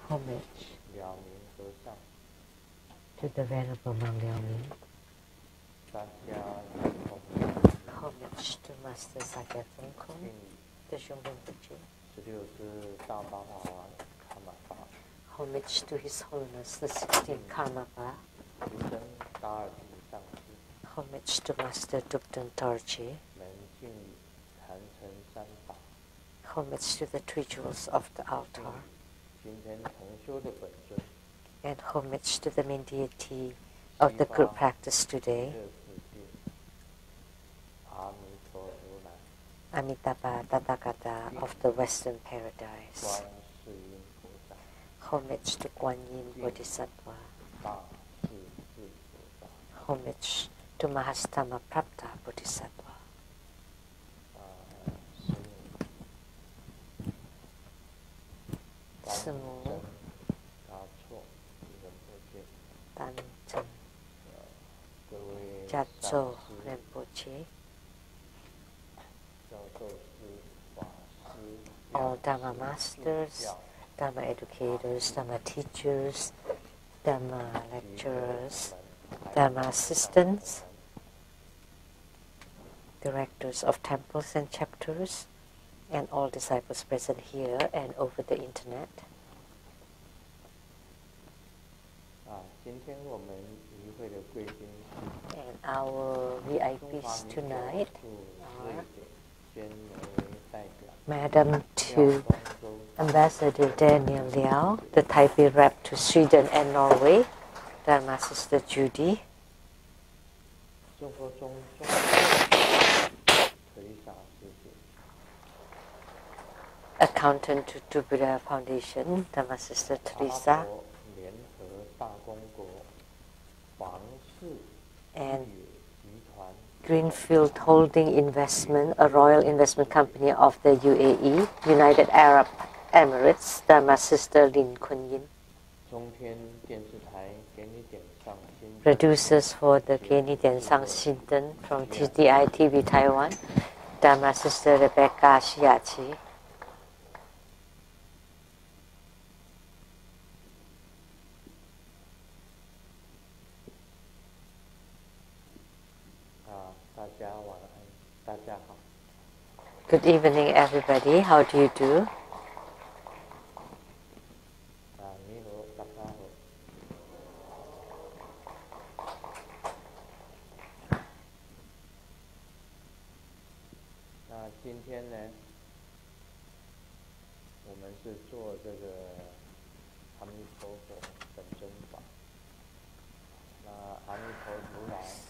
Homage to the Venerable Monk Liao Ming. Homage to Master Sakya Tongkong, the Zhongren Buji. Homage to His Holiness the 16th Karmapa. Homage to Master Dukden Dorji. Homage to the three jewels of the altar. And homage to the main deity of the group practice today, Amitabha Tathagata of the Western Paradise. Homage to Guan Yin Bodhisattva. Homage to Mahastama Prapta Bodhisattva. Sumu Tanchen Jatso Rinpoche, all Dharma masters, Dharma educators, Dharma teachers, Dharma lecturers, Dharma assistants, directors of temples and chapters, and all disciples present here and over the internet. And our VIPs tonight are Madam to Ambassador Daniel Liao, the Taipei rep to Sweden and Norway, Dharma Sister Judy, accountant to Buddha Foundation, Dharma Sister Teresa, and Greenfield Holding Investment, a royal investment company of the UAE, United Arab Emirates, Dharma Sister Lin Kun Yin. Producers for the Geni Dian Sang Shinten from TDI TV Taiwan, Dharma Sister Rebecca Shiachi. Good evening, everybody. How do you do?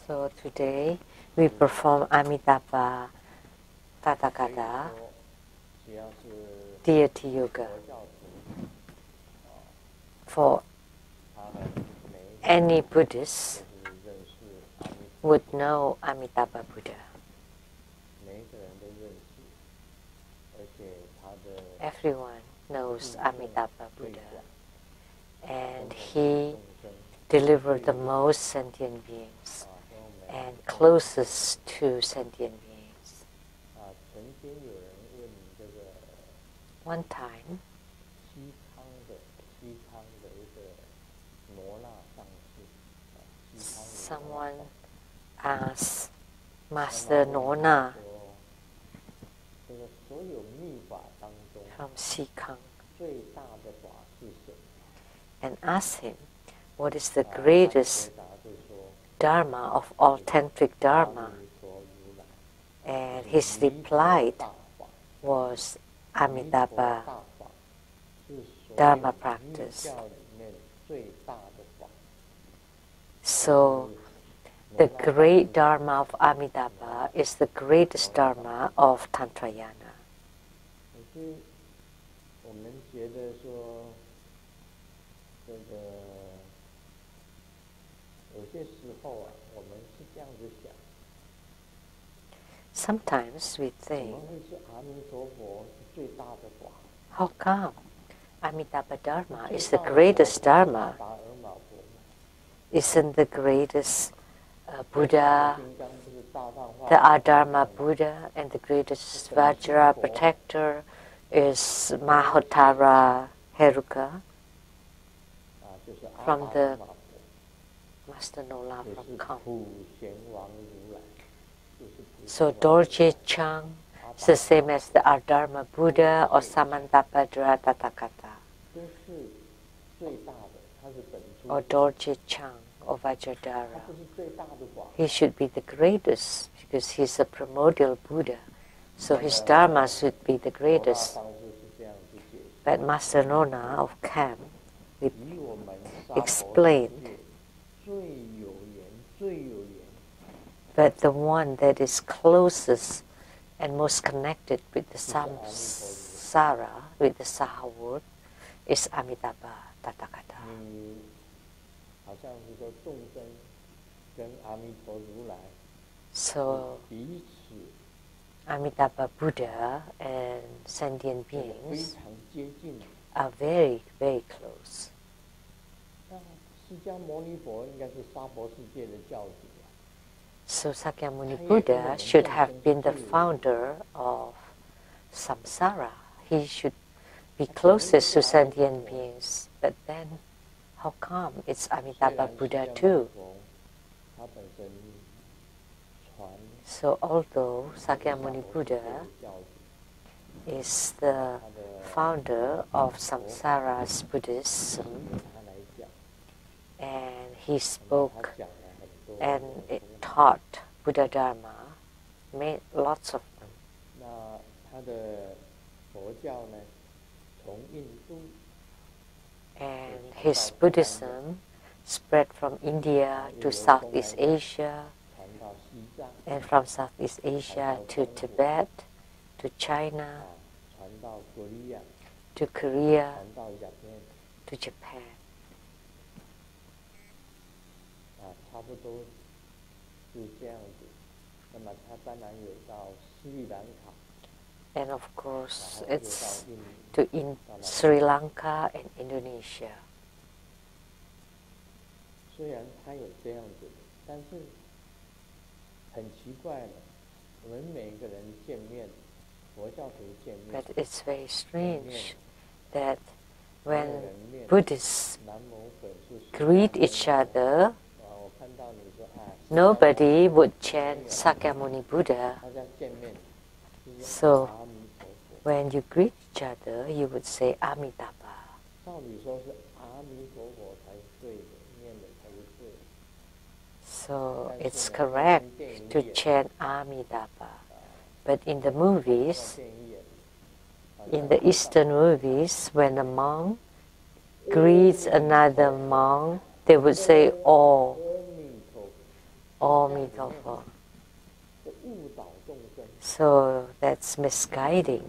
So today we perform Amitabha Tathagata Deity Yoga. For any Buddhist would know Amitabha Buddha. Everyone knows Amitabha Buddha, and he delivered the most sentient beings and closest to sentient beings. One time, someone asked Master Nona from Sikang and asked him, what is the greatest Dharma of all tantric Dharma? And his reply was Amitabha Dharma practice. So, the great Dharma of Amitabha is the greatest Dharma of Tantrayana. Sometimes we think, how come Amitabha Dharma is the greatest Dharma? Isn't the greatest Buddha, the Adharma Buddha, and the greatest Vajra protector is Mahotara Heruka? from the Master Nola from Kham. So Dorje Chang is the same as the Ardharma Buddha or Samantabhadra Tathagata. Or Dorje Chang or Vajradhara. He should be the greatest because he's a primordial Buddha. So his Dharma should be the greatest. But Master Nona of Kham explained that the one that is closest and most connected with the samsara, with the Sahavat, is Amitabha Tathagata. So, Amitabha Buddha and sentient beings are very, very close. So Sakyamuni Buddha should have been the founder of samsara. He should be closest to sentient beings. But then, how come it's Amitabha Buddha too? So although Sakyamuni Buddha is the founder of samsara's Buddhism, and he spoke and it taught Buddha Dharma, made lots of them. And his Buddhism spread from India to Southeast Asia, and from Southeast Asia to Tibet, to China, to Korea, to Japan. And of course, it's to Sri Lanka and Indonesia. But it's very strange that when Buddhists greet each other, nobody would chant Sakyamuni Buddha. So when you greet each other, you would say Amitabha. So it's correct to chant Amitabha. But in the movies, in the Eastern movies, when a monk greets another monk, they would say Amitofo. So that's misguiding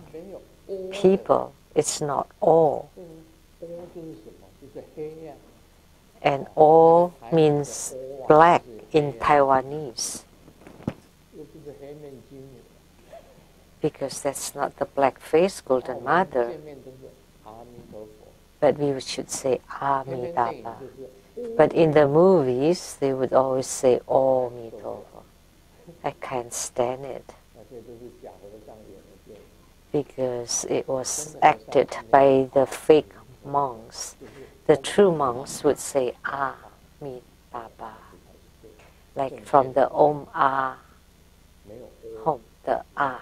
people. It's not all. And all means black in Taiwanese. Because that's not the black-faced Golden Mother. But we should say Amitabha. But in the movies, they would always say Amitofo. I can't stand it. Because it was acted by the fake monks. The true monks would say Amitabha. Like from the Om Ah home, the Ah.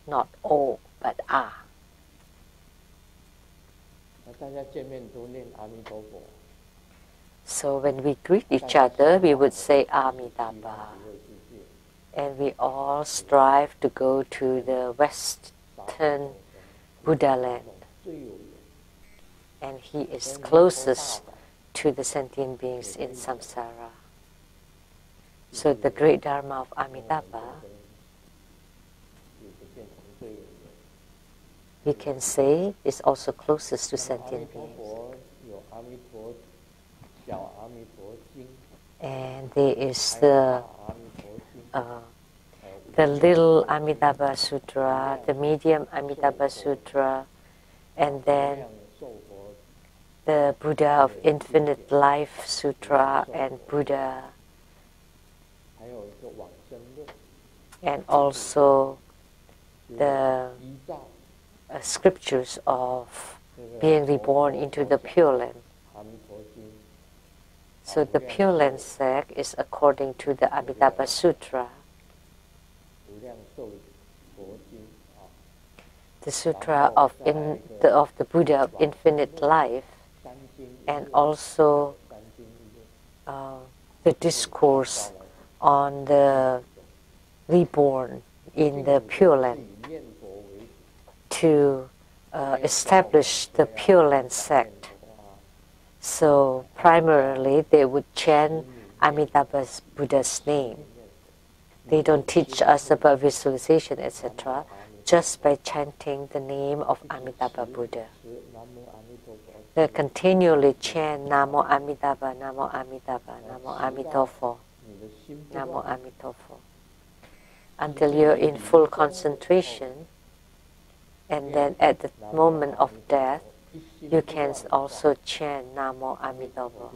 Not O, but Ah. So when we greet each other, we would say Amitabha. And we all strive to go to the Western Buddha land. And he is closest to the sentient beings in samsara. So the great Dharma of Amitabha, we can say, is also closest to sentient beings. And there is the little Amitabha Sutra, the medium Amitabha Sutra, and then the Buddha of Infinite Life Sutra and Buddha, and also the scriptures of being reborn into the Pure Land. So the Pure Land sect is according to the Amitabha Sutra, the Sutra of the Buddha of Infinite Life, and also the discourse on the reborn in the Pure Land to establish the Pure Land sect. So primarily they would chant Amitabha Buddha's name. They don't teach us about visualization, etc., just by chanting the name of Amitabha Buddha. They continually chant Namo Amitabha, Namo Amitabha, Namo Amitofo, Namo Amitofo, until you're in full concentration, and then at the moment of death, you can also chant Namo Amitofo.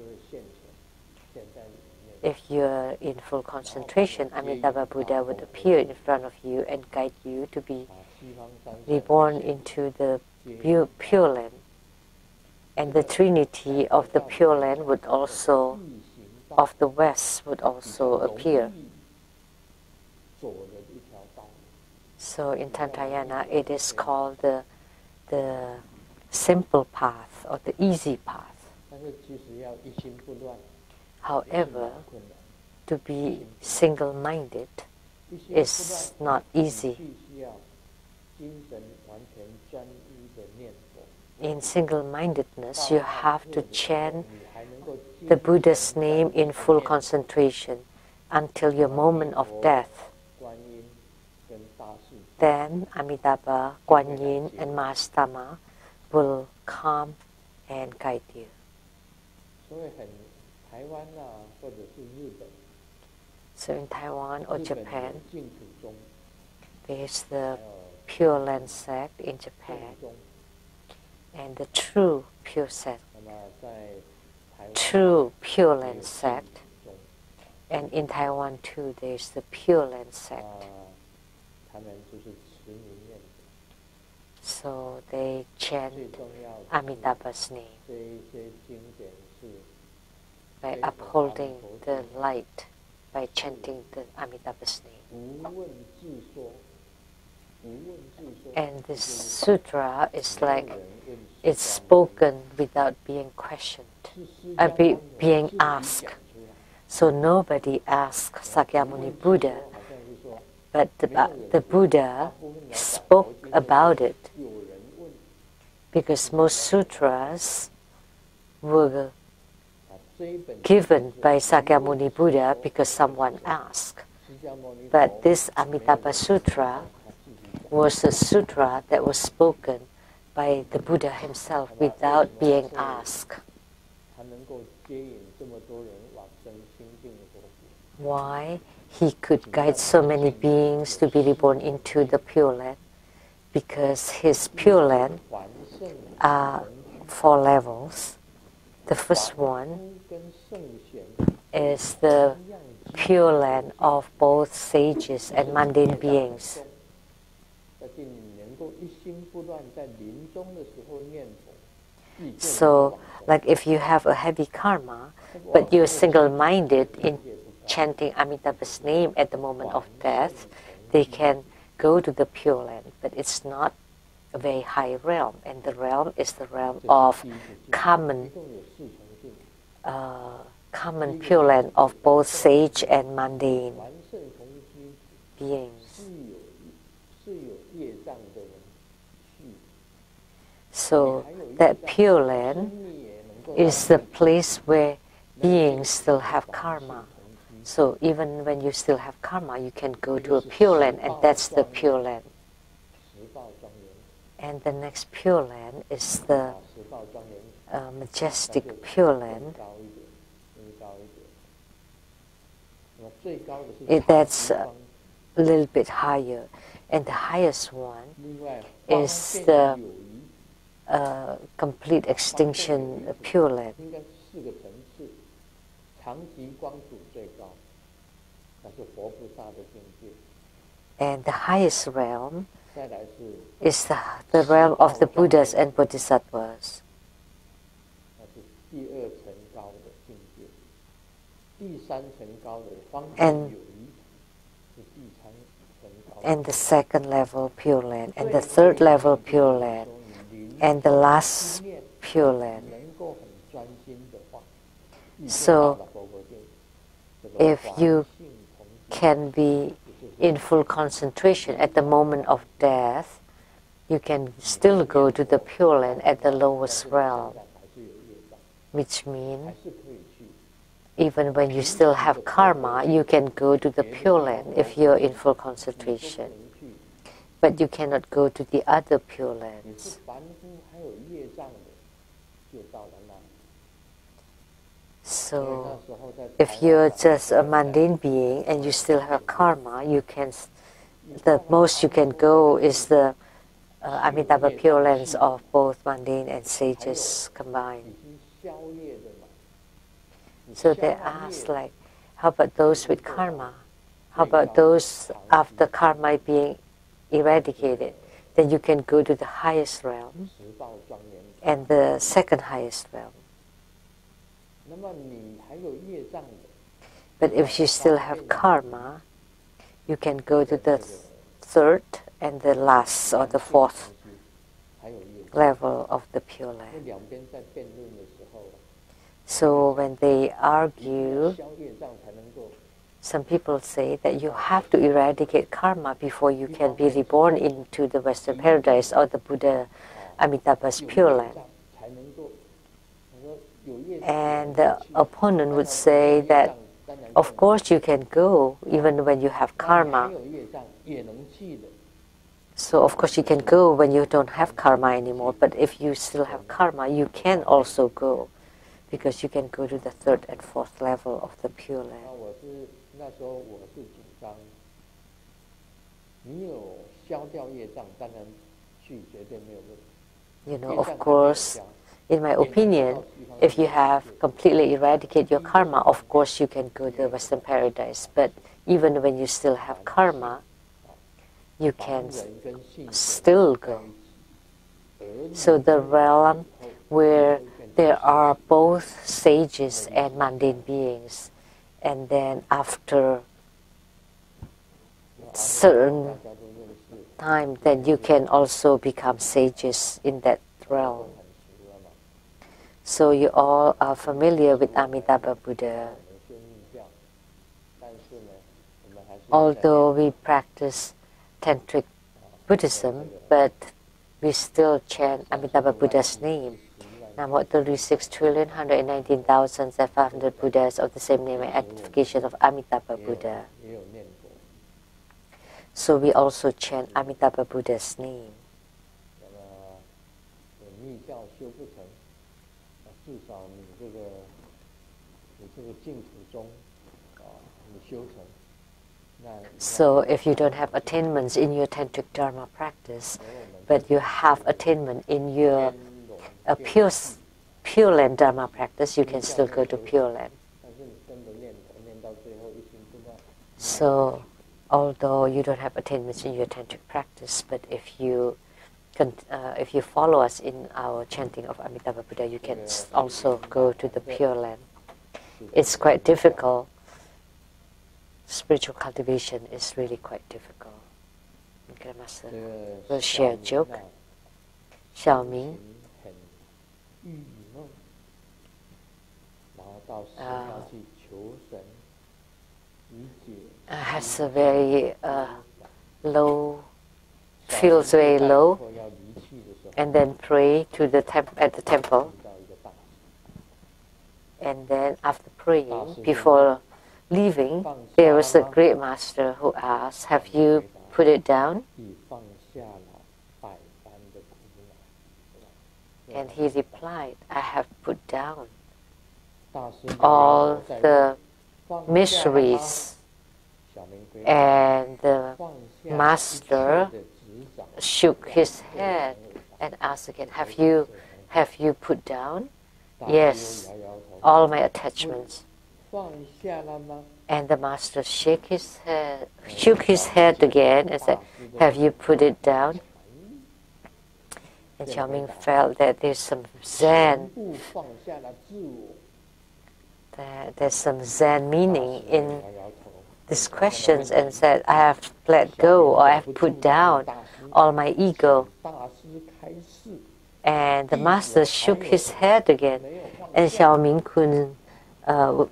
If you're in full concentration, Amitabha Buddha would appear in front of you and guide you to be reborn into the Pure Land. And the Trinity of the Pure Land would also, of the West, would also appear. So in Tantayana, it is called the simple path or the easy path. However, to be single-minded is not easy. In single-mindedness, you have to chant the Buddha's name in full concentration until your moment of death. Then Amitabha, Guan Yin, and Mahastama will come and guide you. So in Taiwan or Japan, there is the Pure Land sect in Japan, and the true Pure Land sect, and in Taiwan too, there is the Pure Land sect. So they chant Amitabha's name by upholding the light, by chanting the Amitabha's name. And this sutra is like it's spoken without being questioned, being asked. So nobody asks Sakyamuni Buddha, but the Buddha spoke about it, because most sutras were given by Sakyamuni Buddha because someone asked. But this Amitabha Sutra was a sutra that was spoken by the Buddha himself without being asked. Why? He could guide so many beings to be reborn into the Pure Land, because his Pure Land are 4 levels. The first one is the Pure Land of both sages and mundane beings. So, like if you have a heavy karma, but you're single-minded in chanting Amitabha's name at the moment of death, they can go to the Pure Land, but it's not a very high realm, and the realm is the realm of common Pure Land of both sage and mundane beings. So that Pure Land is the place where beings still have karma. So even when you still have karma, you can go to a Pure Land, and that's the Pure Land. And the next Pure Land is the majestic Pure Land. That's a little bit higher. And the highest one is the complete extinction Pure Land. And the highest realm is the realm of the Buddhas and Bodhisattvas. and the second level Pure Land, and the third level Pure Land, and the last Pure Land. So, if you can be in full concentration at the moment of death, you can still go to the Pure Land at the lowest realm, which means even when you still have karma, you can go to the Pure Land if you're in full concentration. But you cannot go to the other Pure Lands. So, if you're just a mundane being and you still have karma, you can. The most you can go is the Amitabha Pure Lands of both mundane and sages combined. So they ask, like, how about those with karma? How about those after karma being eradicated? Then you can go to the highest realm and the second highest realm. But if you still have karma, you can go to the third and the last or the fourth level of the Pure Land. So when they argue, some people say that you have to eradicate karma before you can be reborn into the Western Paradise or the Buddha Amitabha's Pure Land. And the opponent would say that, of course you can go even when you have karma. So of course you can go when you don't have karma anymore, but if you still have karma, you can also go, because you can go to the third and fourth level of the Pure Land. You know, of course, in my opinion, if you have completely eradicated your karma, of course you can go to the Western Paradise. But even when you still have karma, you can still go. So the realm where there are both sages and mundane beings, and then after certain time, then you can also become sages in that realm. So you all are familiar with Amitabha Buddha. Although we practice Tantric Buddhism, but we still chant Amitabha Buddha's name. Namo 36,119,500 Buddhas of the same name and identification of Amitabha Buddha. So we also chant Amitabha Buddha's name. So if you don't have attainments in your Tantric Dharma practice, but you have attainment in your Pure Land Dharma practice, you can still go to Pure Land. So although you don't have attainments in your Tantric practice, but if you follow us in our chanting of Amitabha Buddha, you can also go to the Pure Land. It's quite difficult. Spiritual cultivation is really quite difficult. Okay, Master will share a joke. Xiaoming has a very low, feels very low, and then pray to the at the temple. And then after praying, before leaving, there was a great master who asked, "Have you put it down?" And he replied, "I have put down all the miseries." And the master shook his head and asked again, "Have you put down?" "Yes, all my attachments." And the master shook his head again and said, "Have you put it down?" And Xiaoming felt that there's some Zen there's some Zen meaning in these questions, and said, I have let go, or I have put down all my ego. And the master shook his head again, and Xiao Ming-kun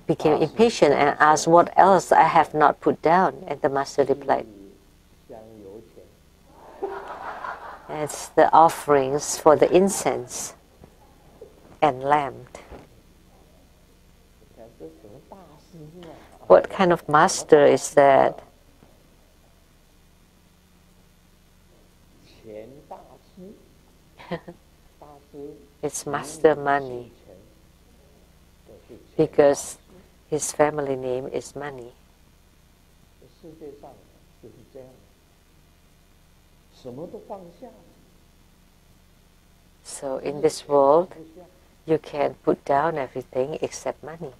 became impatient and asked, what else I have not put down? And the master replied, it's the offerings for the incense and lamb. What kind of master is that? It's master money, because his family name is money. So in this world, you can put down everything except money.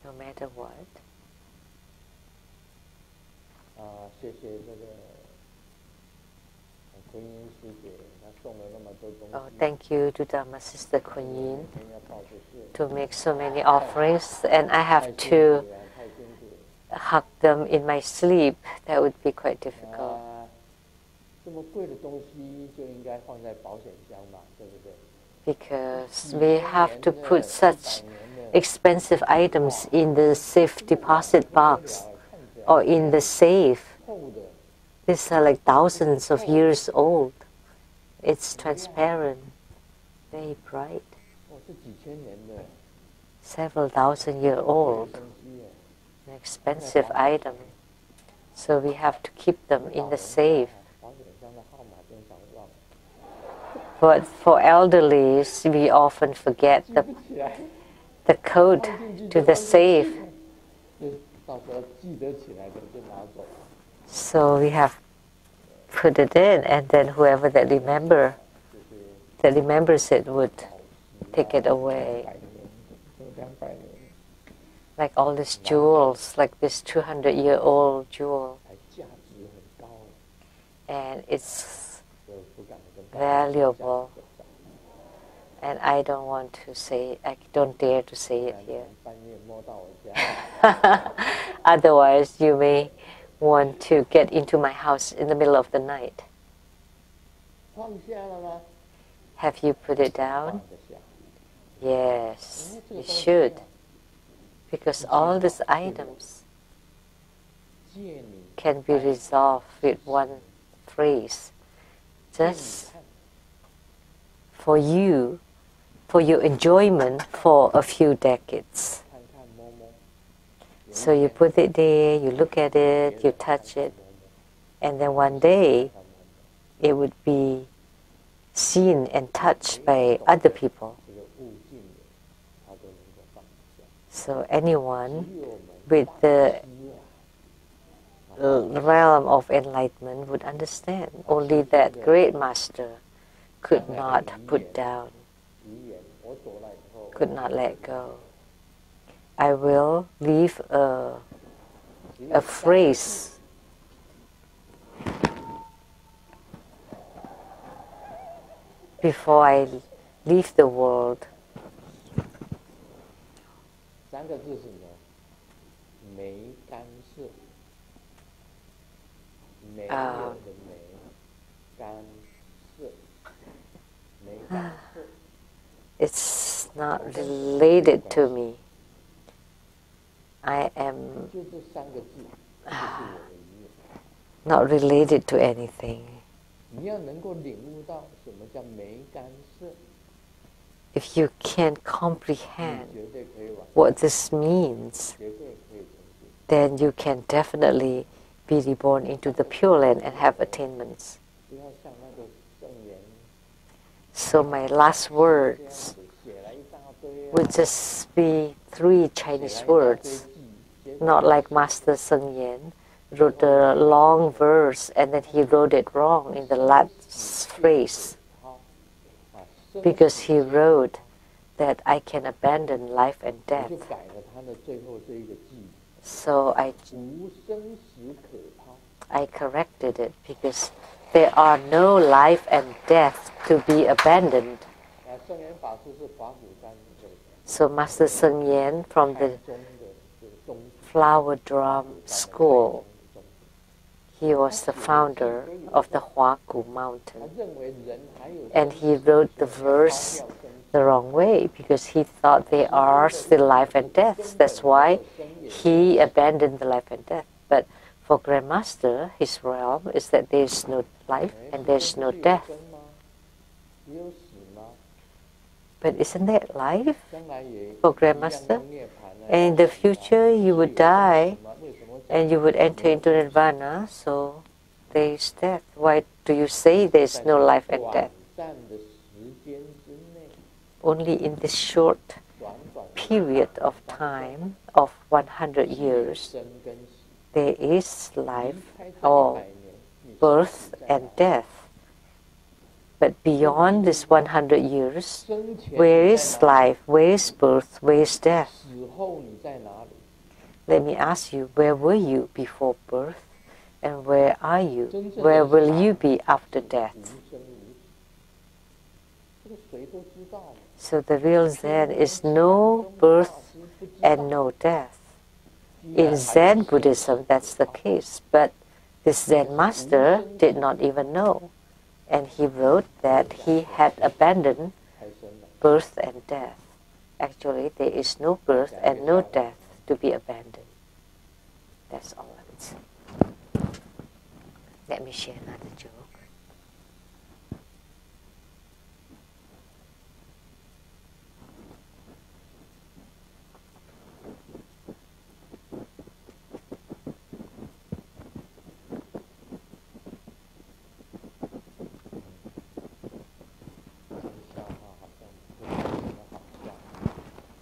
No matter what. Oh, thank you to Dharma Sister Kuan Yin to make so many offerings, and I have to hug them in my sleep. That would be quite difficult. Because we have to put such expensive items in the safe deposit box or in the safe. These are like thousands of years old. It's transparent, very bright. Several thousand-year old, an expensive item. So we have to keep them in the safe. But for elderlies, we often forget the code to the safe. So we have put it in, and then whoever that remembers it would take it away. Like all these jewels, like this 200-year-old jewel. And it's valuable. And I don't want to say, I don't dare to say it here. Otherwise, you may want to get into my house in the middle of the night. Have you put it down? Yes, you should. Because all these items can be resolved with one phrase. Just for you, for your enjoyment for a few decades. So you put it there, you look at it, you touch it, and then one day it would be seen and touched by other people. So anyone with the realm of enlightenment would understand. Only that great master could not put down, could not let go. I will leave a phrase before I leave the world. It's not related to me. I am not related to anything. If you can comprehend what this means, then you can definitely be reborn into the Pure Land and have attainments. So my last words would just be 3 Chinese words, not like Master Seng Yen wrote a long verse and then he wrote it wrong in the last phrase, because he wrote that I can abandon life and death. So I corrected it, because there are no life and death to be abandoned. So Master Seng Yen from the Flower Drum School, he was the founder of the Huagu Mountain. And he wrote the verse the wrong way because he thought they are still life and death. That's why he abandoned the life and death. But for Grandmaster, his realm is that there is no life and there is no death. But isn't that life for Grandmaster? And in the future, you would die and you would enter into nirvana, so there is death. Why do you say there is no life and death? Only in this short period of time of 100 years, there is life or birth and death. But beyond this 100 years, where is life, where is birth, where is death? Let me ask you, where were you before birth? And where are you? Where will you be after death? So the real Zen is no birth and no death. In Zen Buddhism, that's the case. But this Zen master did not even know. And he wrote that he had abandoned birth and death. Actually, there is no birth and no death to be abandoned. That's all I would say. Let me share another joke.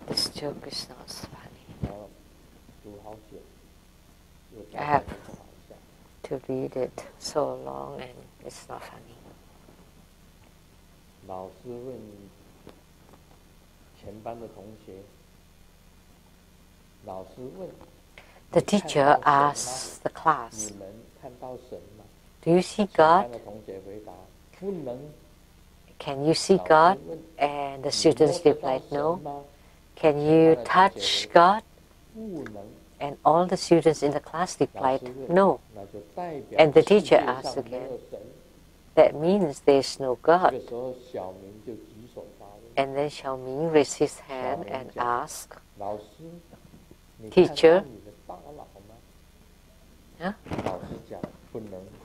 This joke is not funny. I have to read it so long and it's not funny. The teacher asks the class, do you see God? Can you see God? And the students replied, no. Can you touch God? And all the students in the class replied, no. And the teacher asked again, that means there is no God. And then Xiaoming raised his hand and asked, teacher, huh?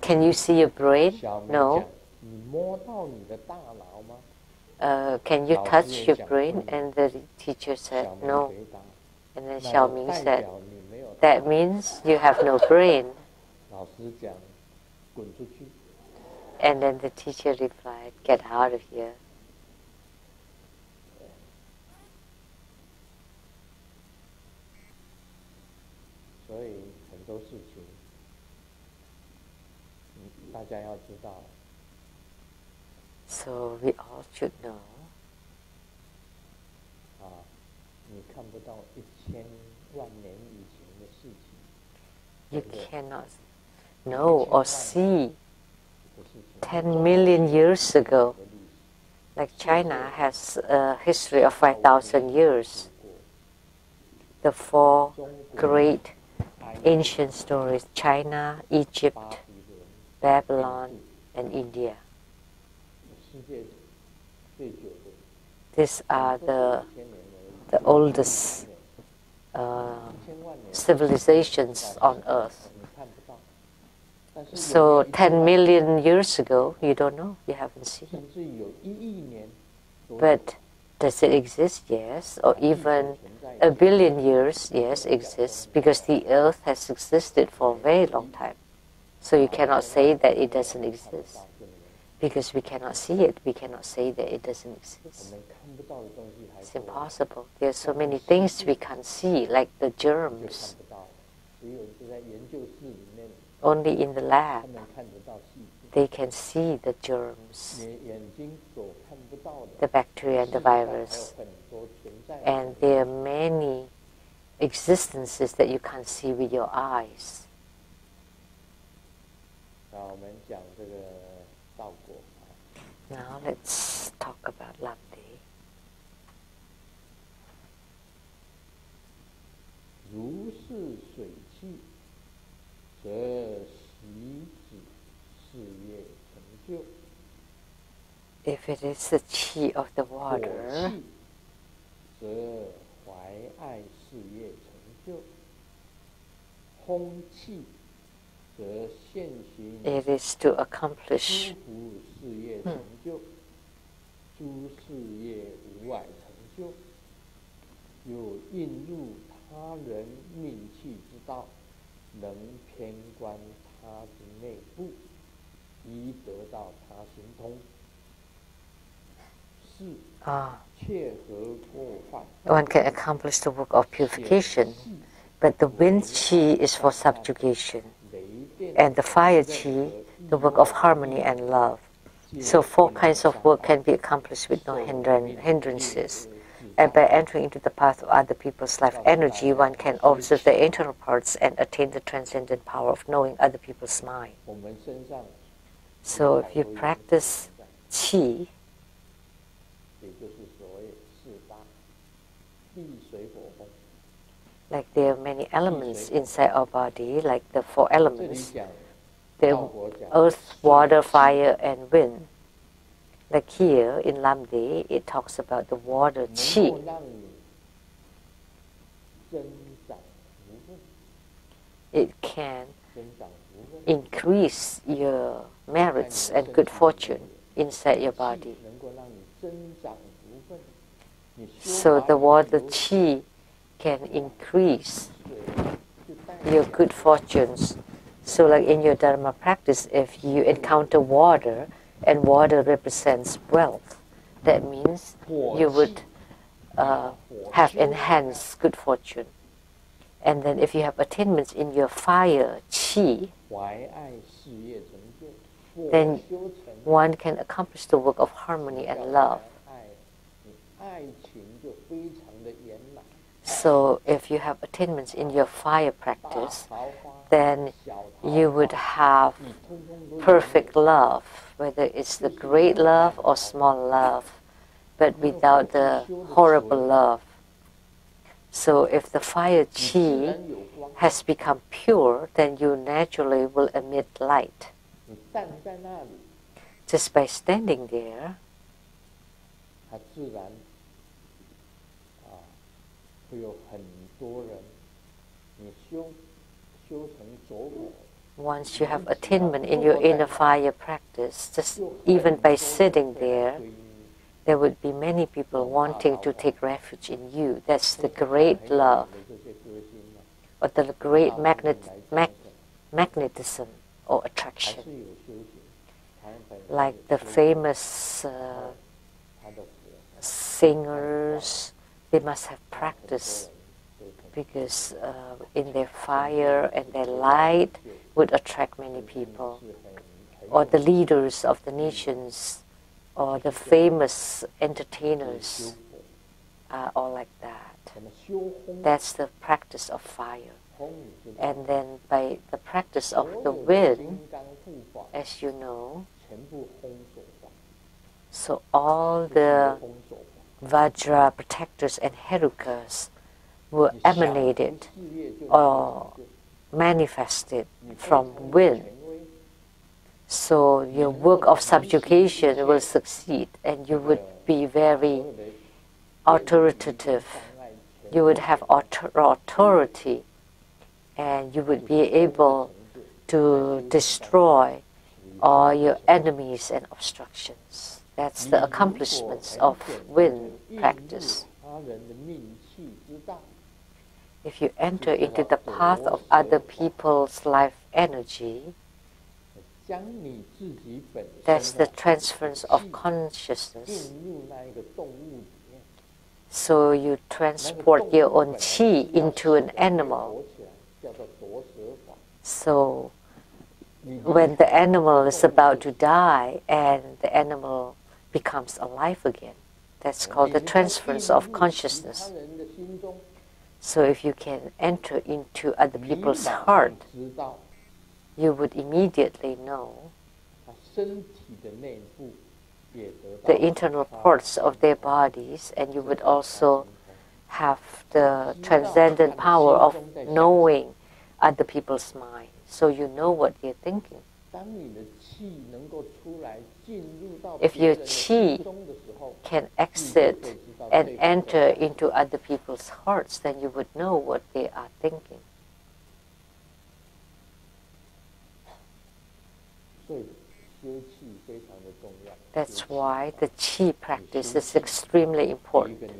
Can you see your brain? No. Can you touch your brain? And the teacher said, no. And then Xiaoming said, that means you have no brain. And then the teacher replied, get out of here. So we all should know. You cannot know or see 10 million years ago. Like China has a history of 5,000 years. The four great ancient stories, China, Egypt, Babylon, and India. These are the oldest civilizations on earth. So 10 million years ago, you don't know, you haven't seen. But does it exist? Yes. Or even a billion years? Yes, exists, because the earth has existed for a very long time. So you cannot say that it doesn't exist. Because we cannot see it, we cannot say that it doesn't exist. It's impossible. There are so many things we can't see, like the germs. Only in the lab they can see the germs, the bacteria and the virus. And there are many existences that you can't see with your eyes. Now let's talk about Lamdre. 如是水气，则习止事业成就。 If it is the qi of the water, 则怀爱事业成就。风气，则现行 it is to accomplish 诸福事业成就，诸事业无碍成就。有映入他人命气之道，能偏观他之内部，宜得到他行通。 one can accomplish the work of purification, but the wind qi is for subjugation, and the fire qi, the work of harmony and love. So 4 kinds of work can be accomplished with no hindrances. And by entering into the path of other people's life energy, one can observe the internal parts and attain the transcendent power of knowing other people's mind. So if you practice qi, like there are many elements inside our body, like the 4 elements, the earth, water, fire, and wind. Like here in Lamdre, it talks about the water qi. It can increase your merits and good fortune inside your body. So the water qi can increase your good fortunes. So like in your Dharma practice, if you encounter water, and water represents wealth, that means you would have enhanced good fortune. And then if you have attainments in your fire qi, then one can accomplish the work of harmony and love. So if you have attainments in your fire practice, then you would have perfect love, whether it's the great love or small love, but without the horrible love. So if the fire qi has become pure, then you naturally will emit light. Just by standing there, once you have attainment in your inner fire practice, just even by sitting there, there would be many people wanting to take refuge in you. That's the great love, or the great magnetism or attraction. Like the famous singers, they must have practice, because in their fire and their light would attract many people. Or the leaders of the nations, or the famous entertainers are all like that. That's the practice of fire. And then by the practice of the wind, as you know, so all the Vajra protectors and Herukas were emanated or manifested from wind. So your work of subjugation will succeed, and you would be very authoritative. You would have authority, and you would be able to destroy all your enemies and obstructions. That's the accomplishments of wind practice. If you enter into the path of other people's life energy, that's the transference of consciousness. So you transport your own qi into an animal. So when the animal is about to die and the animal becomes alive again, that's called the transference of consciousness. So if you can enter into other people's heart, you would immediately know the internal parts of their bodies, and you would also have the transcendent power of knowing other people's mind. So you know what they're thinking. If your qi can exit and enter into other people's hearts, then you would know what they are thinking. That's why the qi practice is extremely important.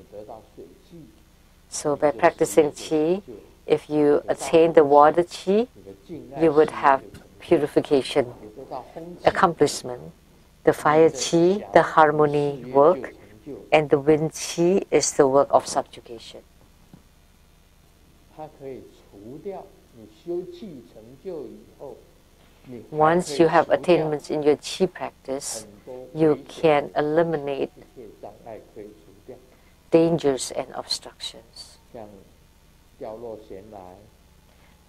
So by practicing qi, if you attain the water qi, you would have purification accomplishment. The fire qi, the harmony work, and the wind qi is the work of subjugation. Once you have attainments in your qi practice, you can eliminate dangers and obstructions,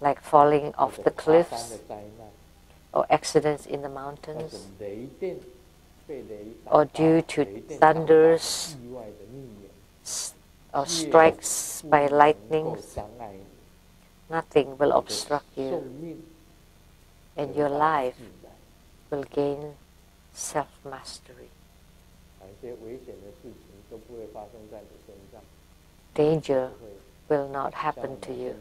like falling off the cliffs, or accidents in the mountains, or due to thunders or strikes by lightning. Nothing will obstruct you, and your life will gain self-mastery. Danger will not happen to you,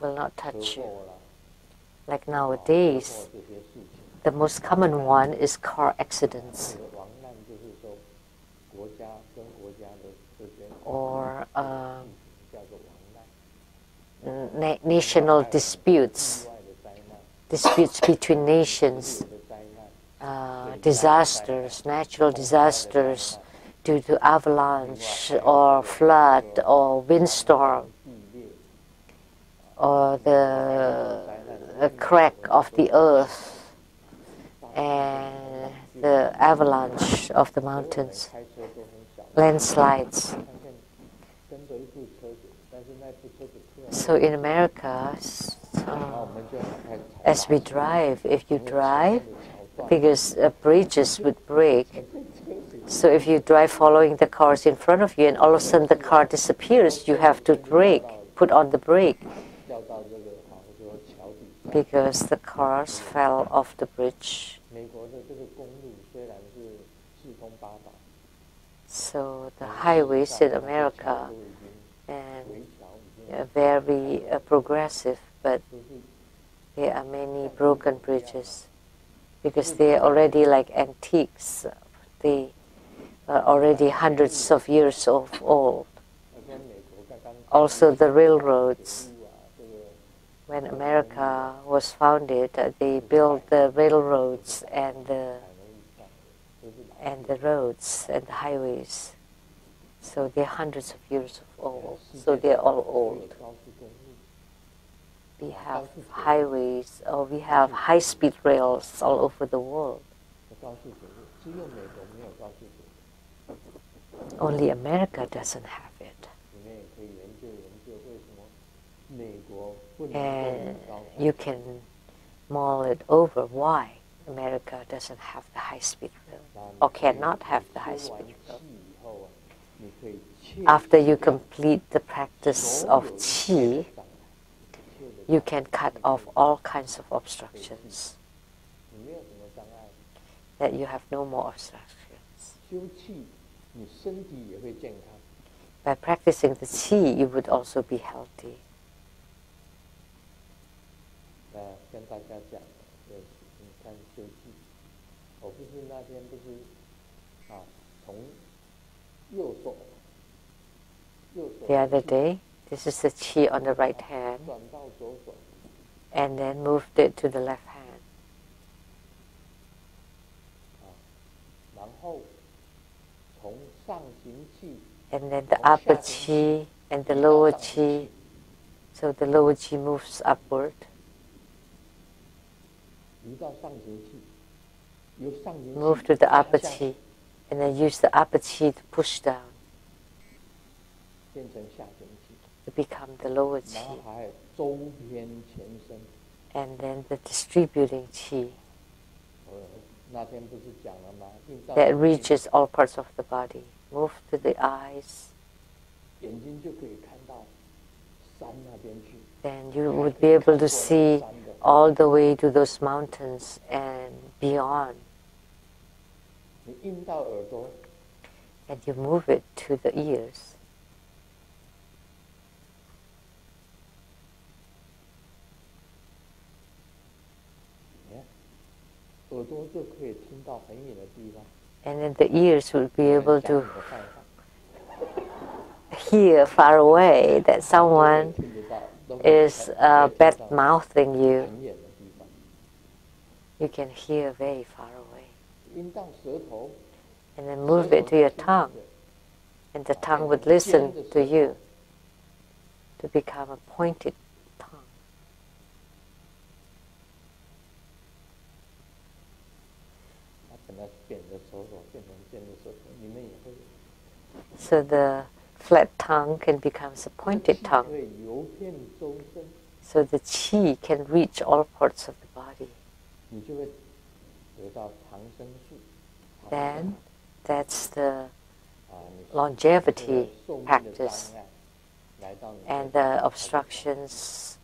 will not touch you. Like nowadays, the most common one is car accidents, or national disputes between nations, disasters, natural disasters due to avalanche or flood or windstorm, or the crack of the earth and the avalanche of the mountains, landslides. So in America, as we drive, if you drive, because bridges would break. So if you drive following the cars in front of you and all of a sudden the car disappears, you have to brake, put on the brake, because the cars fell off the bridge. So the highways in America are very progressive, but there are many broken bridges because they are already like antiques. They are already hundreds of years old. Also the railroads. When America was founded, they built the railroads and the roads and the highways. So they're hundreds of years old. So they're all old. We have highways, or we have high-speed rails all over the world. Only America doesn't have it. And you can mull it over why America doesn't have the high-speed rail, or cannot have the high-speed rail. After you complete the practice of qi, you can cut off all kinds of obstructions, that you have no more obstructions. By practicing the qi, you would also be healthy. The other day, this is the qi on the right hand, and then moved it to the left hand. And then the upper qi and the lower qi, so the lower qi moves upward. Move to the upper qi, and then use the upper qi to push down to become the lower qi. And then the distributing qi, that reaches all parts of the body. Move to the eyes. Then you would be able to see all the way to those mountains and beyond. And you move it to the ears. And then the ears will be able to hear far away that someone is bad-mouthing you. You can hear very far away. And then move it to your tongue. And the tongue would listen to you to become a pointed tongue. So the flat tongue can become a pointed tongue. So the qi can reach all parts of the body. Then that's the longevity practice, and the obstructions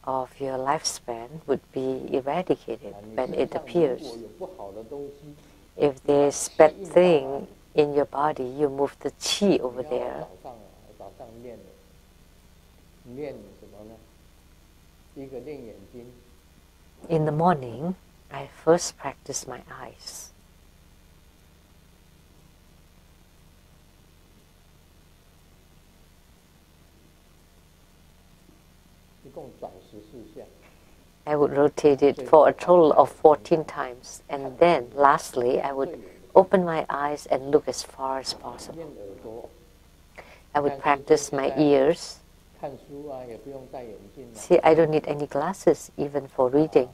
of your lifespan would be eradicated when it appears. If there's bad thing in your body, you move the qi over there. In the morning, I first practice my eyes. I would rotate it for a total of 14 times, and then lastly I would open my eyes and look as far as possible. I would practice my ears. See, I don't need any glasses even for reading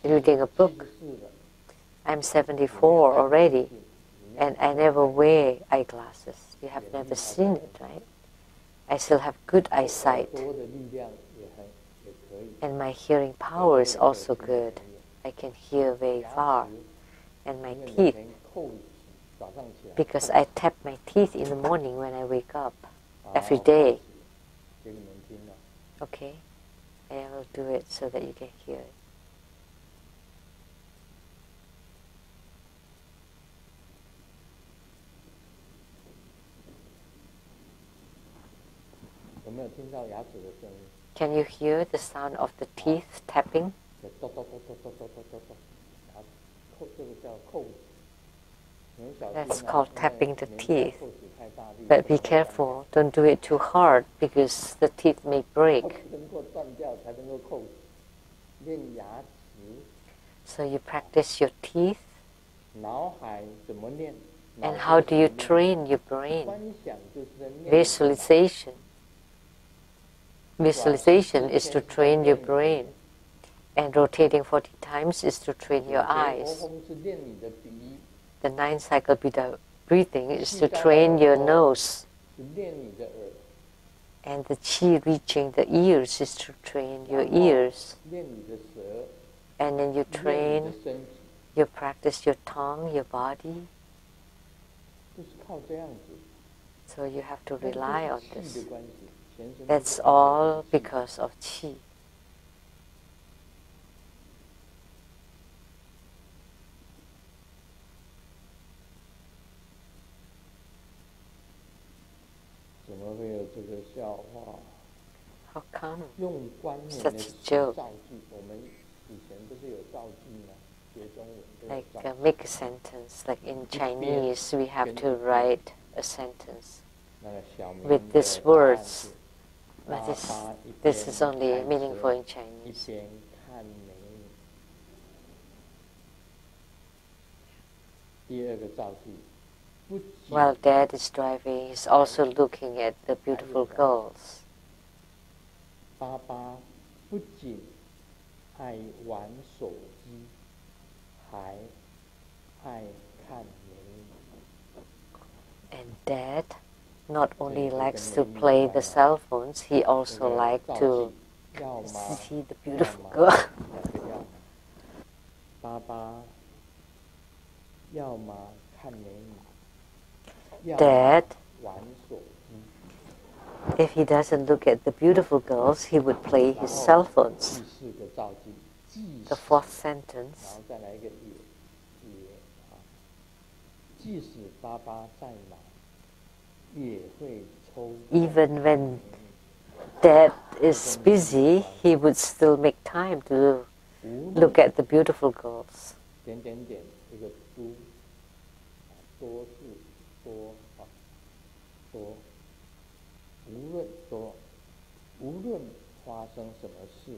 a book. I'm 74 already, and I never wear eyeglasses. You have never seen it, right? I still have good eyesight, and my hearing power is also good. I can hear very far. And my teeth, because I tap my teeth in the morning when I wake up, every day. Okay? I will do it so that you can hear it. Can you hear the sound of the teeth tapping? That's called tapping the teeth. But be careful, don't do it too hard because the teeth may break. So you practice your teeth. And how do you train your brain? Visualization. Visualization is to train your brain. And rotating 40 times is to train your eyes. The 9 cycle breathing is to train your nose. And the qi reaching the ears is to train your ears. And then you train, you practice your tongue, your body. So you have to rely on this. That's all because of qi. How come such a joke? Like make a sentence, like in Chinese we have to write a sentence with these words, but this is only meaningful in Chinese. While Dad is driving, he's also looking at the beautiful girls. And Dad not only likes to play the cell phones, he also likes to see the beautiful girl. 要么看美女，要么 Dad, 玩手机， if he doesn't look at the beautiful girls, he would play 然 his 后 cell phones. 第四个造句，即 The 使， fourth 然 sentence, 后再来一个也啊，即使爸爸再忙，也会抽空 even 看 when 美女。 Dad is busy, he would still make time to 无论 look at the beautiful girls. 点点点一个多，多是多啊，多，无论发生什么事，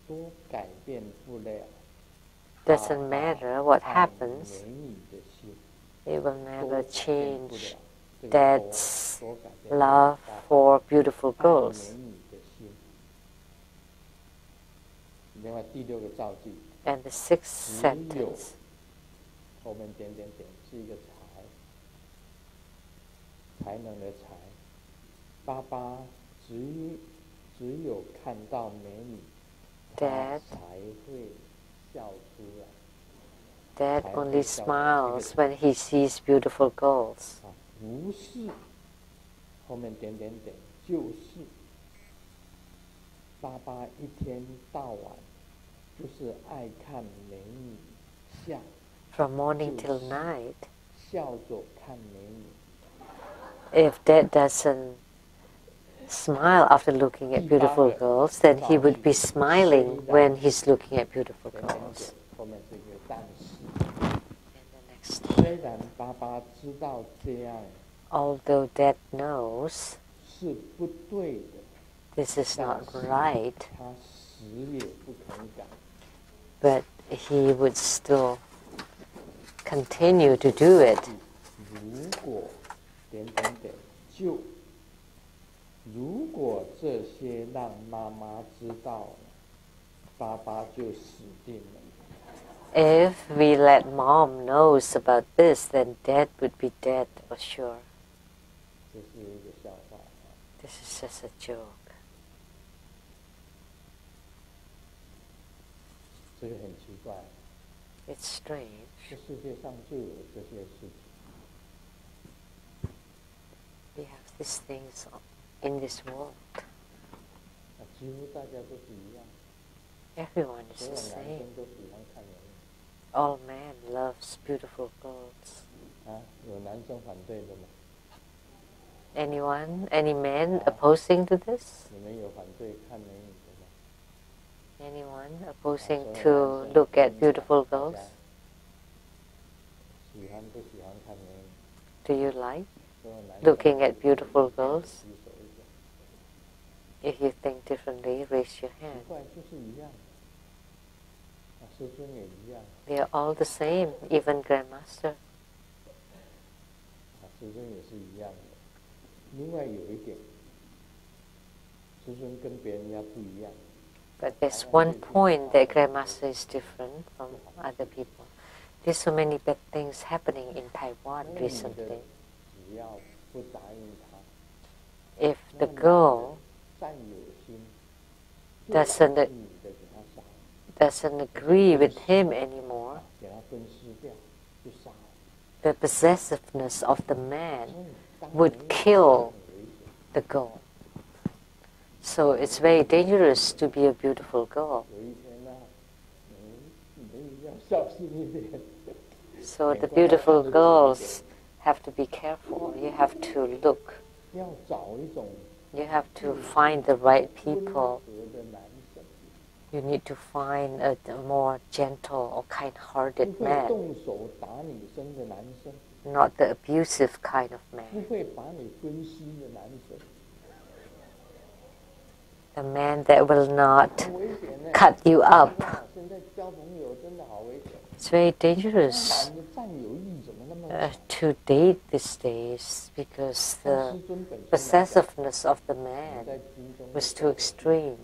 都改变不了 Doesn't matter what 爱 happens, 美女的心， it will 都 never 改变不 change 了这个多 Dad's 都改变不了 love 爸爸 for beautiful 爱美 girls. 女的心。另外第六个造句， And the sixth 只有 sentence, 后面点点点是一个才能的才，爸爸只有看到美女，他 Dad 才会笑出来。 Dad 才 only 会笑出来 smiles when he sees beautiful girls. 不是后面点点点，就是爸爸一天到晚就是爱看美女笑， From morning till 就是 night, 笑着看美女。 if Dad doesn't smile after looking at beautiful girls, then he would be smiling when he's looking at beautiful 点点 girls. 点后面是一个但是， And the next, 虽然爸爸知道这样 although Dad knows 是不对的， this is not 但是 right, 他死也不肯改。 but he would still continue to do it. 如果点点点就，如果这些让妈妈知道了，爸爸就死定了。 If we let Mom knows about this, then Dad would be dead for sure. 这是一个笑话。 This is just a joke. 这个很奇怪， It's strange. 这世界上就有这些事情。 We have these things in this world. 几乎大家都是一样， Everyone 所 is 有 the 男 same. 生都喜欢看美女。 All men loves beautiful girls. 有男生反对的吗？ Any man opposing to this? 你们有反对看美女的吗？ Anyone opposing to look at beautiful girls? 喜欢不喜欢看美女？ Do you like 所有男生 looking at beautiful girls? 举手一下。 If you think differently, raise your 奇 hand. 怪，就是一样。师尊也一样。 They are all the same, even Grandmaster. 师尊也是一样的。另外有一点，师尊跟别人家不一样。 But there's one point that Grandmaster is different from other people. There's so many bad things happening in Taiwan 那女的 recently. 只要不答应他， If the 那男的 girl 占有心， doesn't 女的给他杀， doesn't agree with him anymore, 给他分尸掉，就杀了。 the possessiveness of the man 所以当 would 没有 kill 很危险。 the girl. So it's very dangerous to be a beautiful girl. 有一天呢，你们要小心一点。 So the beautiful girls have to be careful. You have to look. 要找一种 You have to find the right 温 people. 和的男生， You need to find a more gentle or 不 kind-hearted 会 man, 动手打女生的男生， not the abusive kind of 不 man. 会把你分尸的男生， The man that will not 很危险呢。 cut you up. 现在交朋友真的好危险。 It's very dangerous 男的占有欲怎么那么 to date these days because 像 the 师尊本身来讲 possessiveness of the 在 man 军中 was too extreme.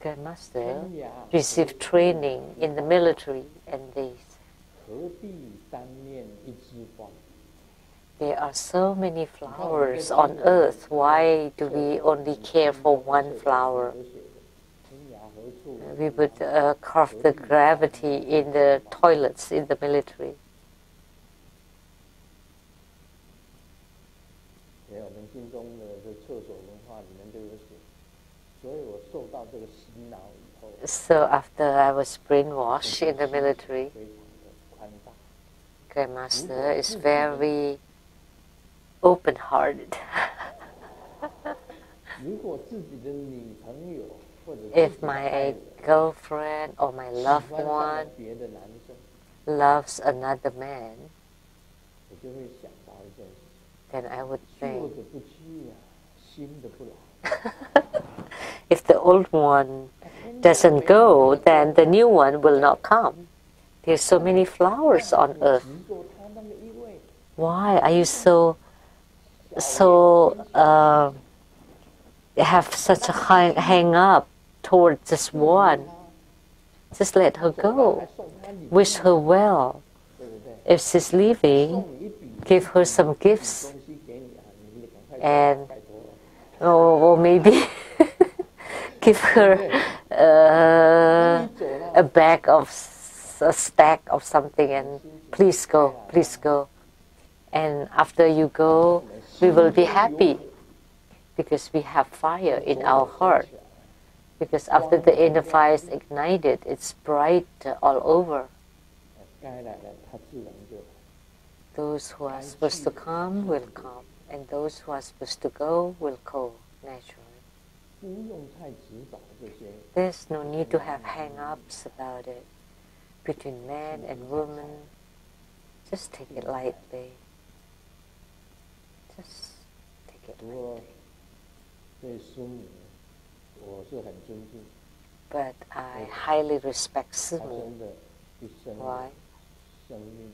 Grandmaster 天涯 received training in the military, and they 何必单恋一枝花？ there are so many flowers on earth. Why do we only care for one flower? 天涯何处 We would carve the gravity in the toilets in the military. 经中的这厕所文化里面都有写，所以我受到这个洗脑以后。So after I was brainwashed in the military, 非常的宽大。Grandmaster is very open-hearted. 如果自己的女朋友或者 If my girlfriend or my loved 喜欢上 one 了别的男生， loves another man, 我就会想到一件事： then I would 旧 think, 的不去呀，新的不来。 if the old one doesn't go, then the new one will not come. There's so many flowers on earth. 只做他那么一位， Why are you so have such a hang up toward just one? Just let her go. 还送他礼物， Wish her well. 对不对？ If she's leaving, 送你一笔 give her some gifts 东西给你啊，你赶快 and 拜托了。 or maybe give her a bag of a stack of something and please go, please go. And after you go, we will be happy because we have fire in our heart. Because after the inner fire is ignited, it's bright all over. 该来的他自然就来。 Those who are supposed to come will come, and those who are supposed to go will go naturally. 不用太执着这些。 There's no need to have hang-ups about it. Between man and woman, just take it lightly. Just take it 不过 lightly. 对师母，我是很尊敬。 But I highly respect 她 Simu. 真的一生 Why? 生命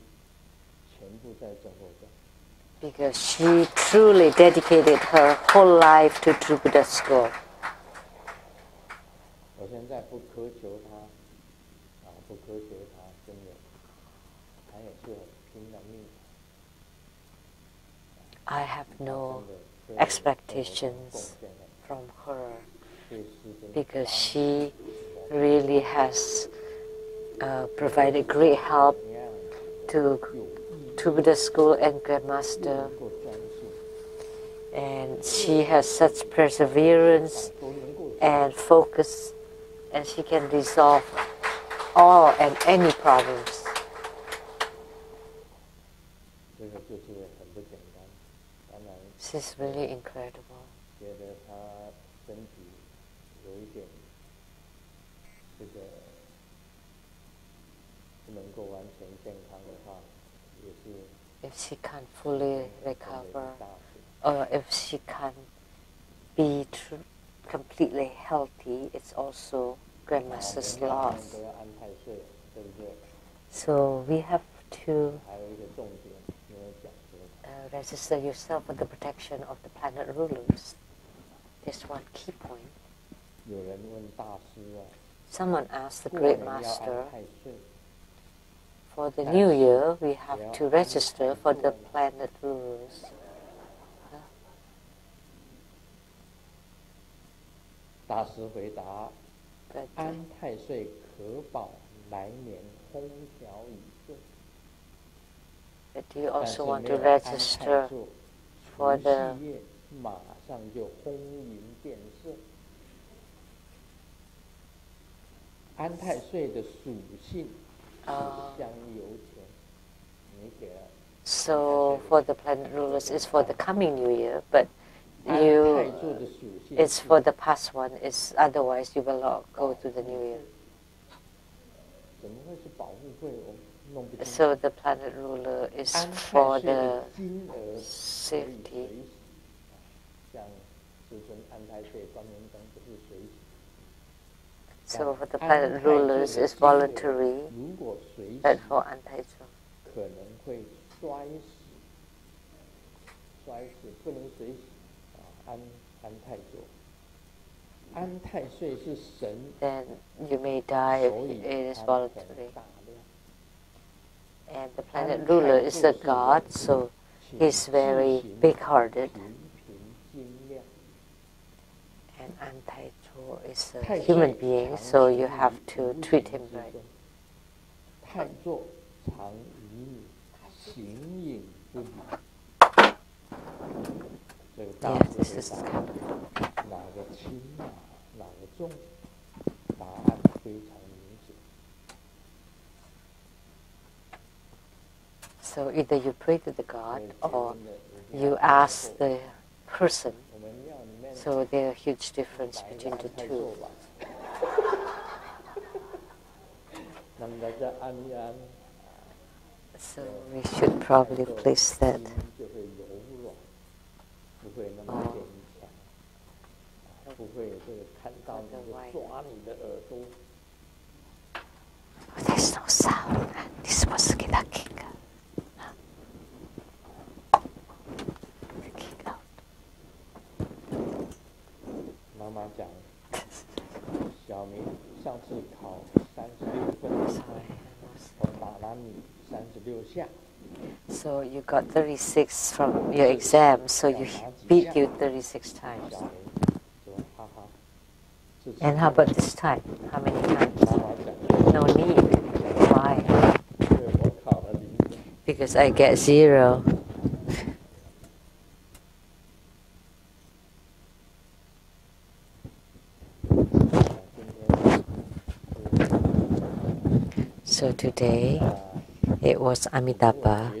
全部在生活中。 Because she truly dedicated her whole life to True Buddha School. 我现在不苛求她，不苛求她，真的，她也是很拼了命。 I have 她 no 真的对 expectations 贡献了， from her 对师真的 because she really has provided great help 怎样 to 有意 True Buddha School and Grandmaster, 能够专心， and she has such perseverance 都能够 and focus, and she can resolve all and any problems. 这个就是很不简单。当然， She's really incredible. 觉得她身体有一点这个不能够完全健康的话，也是 If she can't fully 真的 recover, 是大事。 or if she can't be completely healthy, it's also 我 Grandmaster's 们两 loss. 边都要安太岁，对不对？ So we have to 还有一个重点没有讲说， register yourself for the protection of the planet rulers. There's one key point. 有人问大师啊， Someone asked the 过 Great 年要 Master, 安太岁， for the new year we have to register for the planet rulers. 大师回答： But 安太岁可保来年风调雨顺。 do you 但是 also want 没 to 有安太 register 岁， for 除 the 夕夜马上就风云变色。安太岁的属性是香油钱，你给了。 so for the planet rulers is for the coming new year, but 安太 you 座的属性 it's for the past one. Is otherwise you will not go to the new year. 怎么会是保护会？我弄不清楚。 So the planet ruler is 安太 for 岁的 the 金额可以 safety. 随喜，像师尊安太岁光明灯不是随喜。 So for the planet rulers is voluntary, 如果随喜， but for Antaicho, 可能会摔死，摔死不能随喜安太座。安太岁是神， then you may die 所 if 以 it is 安 voluntary. 很大量。 And the planet ruler is a god, so he's very big-hearted. 频频晶亮。 And Antaicho is a human being, so you have to treat him right. 太座常以你形影不离。这个 Yeah, this is kind of. 哪个轻啊，哪个重？答案非常明显。So either you pray to the God or you ask the person. So there are huge difference between the two. 那么在这安一安。 So we should probably place that. 就会柔软，不会那么坚强，不会这个看到你就抓你的耳朵。There's no sound. This was the kick. Kick out. 妈妈讲，小明上次考36分，我打了你36下。 So you got 36 from your exam, so you beat you 36 times. And how about this time? How many times? No need. Why? Because I get 0. So today, it was Amitabha.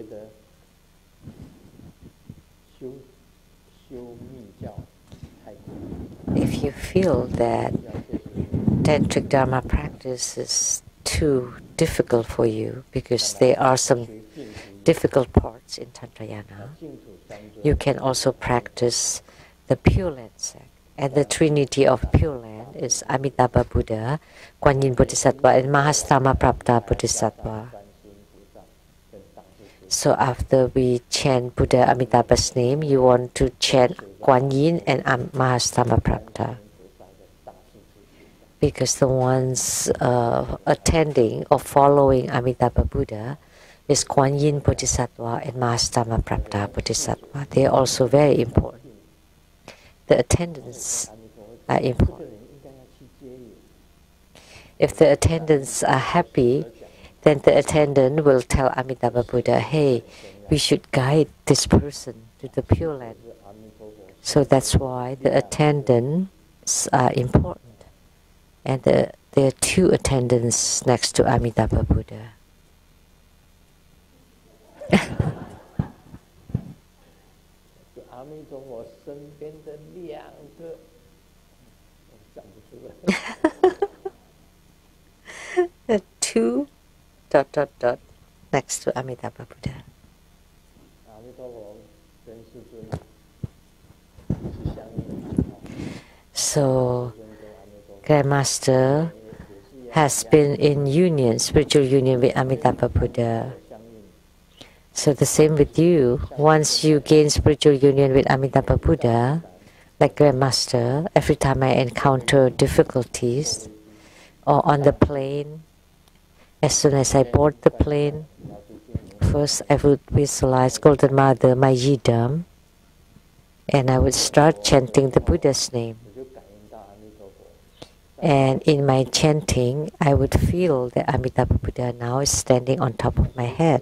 If you feel that Tantric Dharma practice is too difficult for you, because there are some difficult parts in Tantrayana, you can also practice the Pure Land sect. And the Trinity of Pure Land is Amitabha Buddha, Kuan Yin Bodhisattva, and Mahastama Prapta Bodhisattva. So after we chant Buddha Amitabha's name, you want to chant Kuan Yin and Mahastama Prapta. Because the ones attending or following Amitabha Buddha is Kuan Yin Bodhisattva and Mahastama Prapta Bodhisattva. They are also very important. The attendants are important. If the attendants are happy, then the attendant will tell Amitabha Buddha, hey, we should guide this person to the Pure Land. So that's why the attendants are important. And there are 2 attendants next to Amitabha Buddha. The 2 ... next to Amitabha Buddha. So, Grandmaster has been in union, spiritual union with Amitabha Buddha. So the same with you. Once you gain spiritual union with Amitabha Buddha, like Grandmaster, every time I encounter difficulties, or on the plane, as soon as I board the plane, first I would visualize Golden Mother, my yidam, and I would start chanting the Buddha's name. And in my chanting, I would feel that Amitabha Buddha now is standing on top of my head.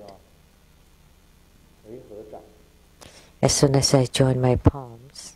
As soon as I join my palms,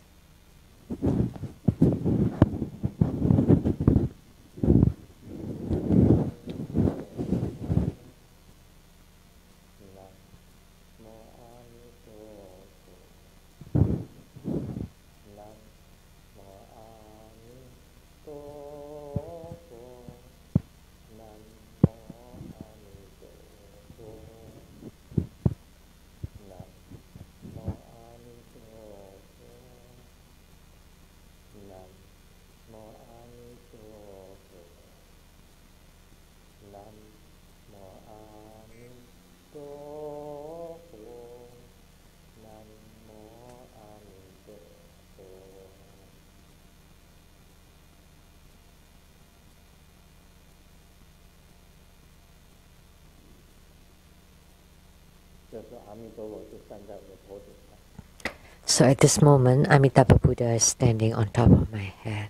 so at this moment, Amitabha Buddha is standing on top of my head.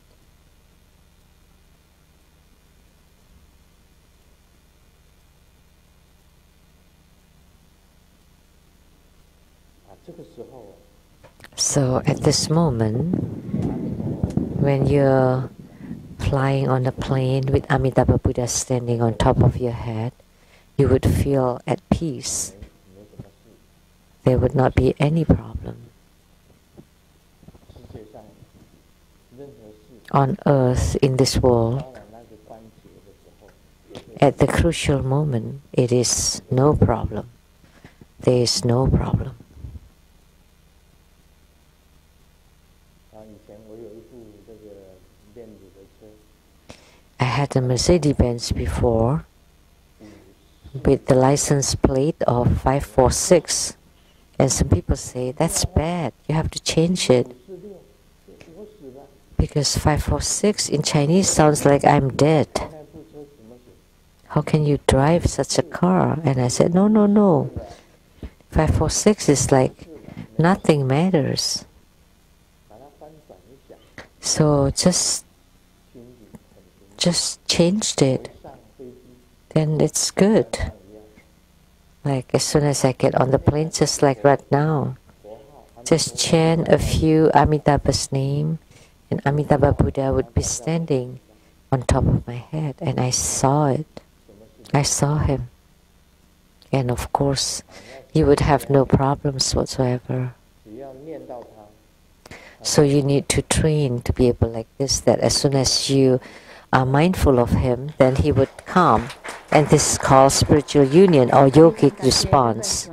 So at this moment, when you're flying on a plane with Amitabha Buddha standing on top of your head, you would feel at peace. There would not be any problem. On earth, in this world, at the crucial moment, it is no problem. There is no problem. I had a Mercedes-Benz before with the license plate of 546, and some people say that's bad, you have to change it, because 546 in Chinese sounds like I'm dead. How can you drive such a car? And I said, no, no, no. 546 is like nothing matters. So just changed it. Then it's good. Like as soon as I get on the plane, just like right now, just chant a few Amitabha's name, and Amitabha Buddha would be standing on top of my head, and I saw it. I saw him. And of course, you would have no problems whatsoever. So you need to train to be able like this, that as soon as you are mindful of him, then he would come. And this is called spiritual union or yogic response.